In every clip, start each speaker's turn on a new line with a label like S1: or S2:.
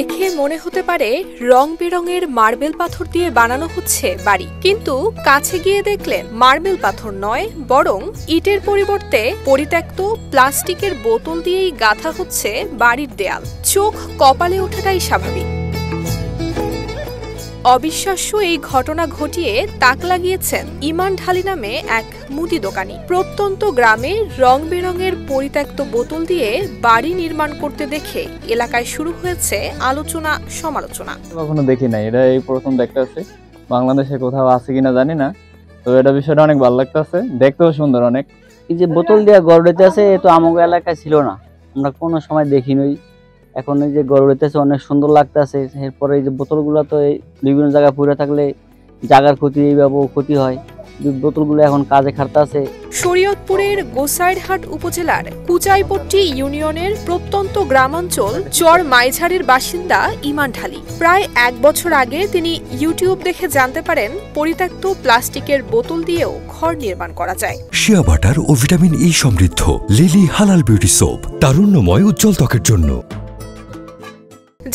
S1: দেখে মনে হতে পারে রং বেরঙের মার্বেল পাথর দিয়ে বানানো হচ্ছে বাড়ি, কিন্তু কাছে গিয়ে দেখলেন মার্বেল পাথর নয়, বরং ইটের পরিবর্তে পরিত্যক্ত প্লাস্টিকের বোতল দিয়েই গাঁথা হচ্ছে বাড়ির দেয়াল। চোখ কপালে ওঠাটাই স্বাভাবিক। অবিশ্বাস্য এই ঘটনা ঘটিয়ে তাক লাগিয়েছেন ইমান ঢালি নামে এক মুদি দোকানি। প্রত্যন্ত গ্রামে রং বেরঙের পরিত্যক্ত বোতল দিয়ে বাড়ি নির্মাণ করতে দেখে এলাকায় শুরু হয়েছে আলোচনা সমালোচনা।
S2: কখনো দেখি নাই, এটা এই প্রথম দেখতেছি। বাংলাদেশে কোথাও আছে কিনা জানি না, তো এটা বিষয়টা অনেক ভালো লাগতেছে, দেখতেও সুন্দর অনেক।
S3: এই যে বোতল দিয়ে গড় হইতেছে, এ তো আমাদের এলাকায় ছিল না, আমরা কোনো সময় দেখিনি। এখন এই যে গড় হইতেছে অনেক সুন্দর লাগতেছে। এরপরে এই যে বোতলগুলো তো বিভিন্ন জায়গায় পড়ে থাকলে জায়গার ক্ষতি, এইভাবে ক্ষতি হয়। বোতলগুলো এখন কাজে খাটতেছে।
S1: শরীয়তপুরের গোসাইরহাট উপজেলার কুচাইপট্টি ইউনিয়নের প্রত্যন্ত গ্রামাঞ্চল চর মাইঝারের বাসিন্দা ইমান ঢালি। প্রায় 1 বছর আগে তিনি ইউটিউব দেখে জানতে পারেন পরিত্যক্ত প্লাস্টিকের বোতল দিয়েও ঘর নির্মাণ করা যায়।
S4: শিয়া বাটার ও ভিটামিন ই সমৃদ্ধ লিলি হালাল বিউটি সোপ, তারুণ্যময় উজ্জ্বল ত্বকের জন্য,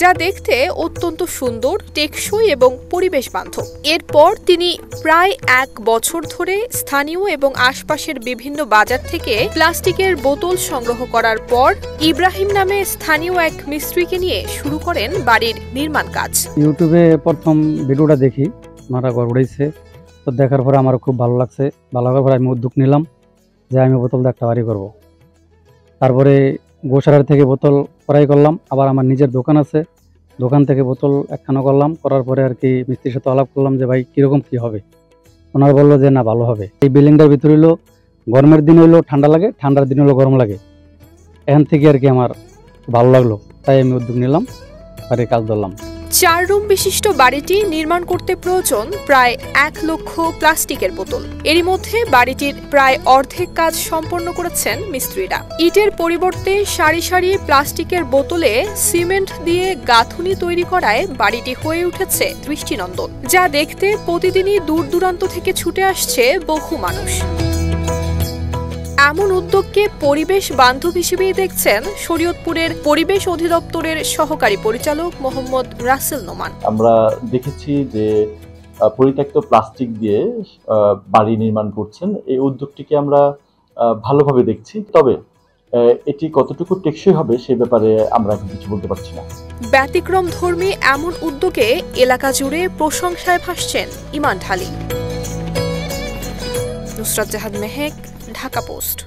S1: যা দেখতে অত্যন্ত সুন্দর, টেকসই এবং পরিবেশ বান্ধব। এরপর তিনি প্রায় 1 বছর ধরে স্থানীয় এবং আশপাশের বিভিন্ন বাজার থেকে প্লাস্টিকের বোতল সংগ্রহ করার পর ইব্রাহিম নামে স্থানীয় এক মিস্ত্রিকে নিয়ে শুরু করেন বাড়ির নির্মাণ কাজ।
S5: ইউটিউবে প্রথম ভিডিওটা দেখি, ওনারা ঘর উড়াইছে, তো দেখার পরে আমার খুব ভালো লাগছে। ভালো লাগার পরে আমি উদ্যোগ নিলাম যে আমি বোতল দিয়ে একটা বাড়ি করবো। তারপরে গোসারার থেকে বোতল ক্রয় করলাম, আবার আমার নিজের দোকান আছে, দোকান থেকে বোতল একখানা করলাম। করার পরে আর কি মিস্ত্রির সাথে আলাপ করলাম যে ভাই কিরকম কি হবে। ওনারা বললো যে না, ভালো হবে। এই বিল্ডিংটার ভিতরে হলো গরমের দিন হইলো ঠান্ডা লাগে, ঠান্ডার দিন হলো গরম লাগে। এখান থেকে আর কি আমার ভালো লাগলো, তাই আমি উদ্যোগ নিলাম, বাড়ির কাজ ধরলাম।
S1: 4 রুম বিশিষ্ট বাড়িটি নির্মাণ করতে প্রয়োজন প্রায় 1 লক্ষ প্লাস্টিকের বোতল। এরই মধ্যে বাড়িটির প্রায় অর্ধেক কাজ সম্পন্ন করেছেন মিস্ত্রিরা। ইটের পরিবর্তে সারি সারি প্লাস্টিকের বোতলে সিমেন্ট দিয়ে গাঁথুনি তৈরি করায় বাড়িটি হয়ে উঠেছে দৃষ্টিনন্দন, যা দেখতে প্রতিদিনই দূর দূরান্ত থেকে ছুটে আসছে বহু মানুষ। এমন উদ্যোগকে পরিবেশ বান্ধব হিসেবেই দেখছেন শরীয়তপুরের পরিবেশ অধিদপ্তরের সহকারী পরিচালক মোহাম্মদ রাসেল নোমান।
S6: আমরা দেখেছি যে পরিত্যক্ত প্লাস্টিক দিয়ে বাড়ি নির্মাণ করছেন, এই উদ্যোগটিকে আমরা ভালোভাবে দেখছি। তবে এটি কতটুকু টেকসই হবে সে ব্যাপারে আমরা এখন কিছু বলতে পারছি না।
S1: ব্যতিক্রমধর্মী এমন উদ্যোগে এলাকা জুড়ে প্রশংসায় ভাসছেন ইমান ঢালি। নুসরাত জাহাদ মেহেক, ঢাকা পোস্ট।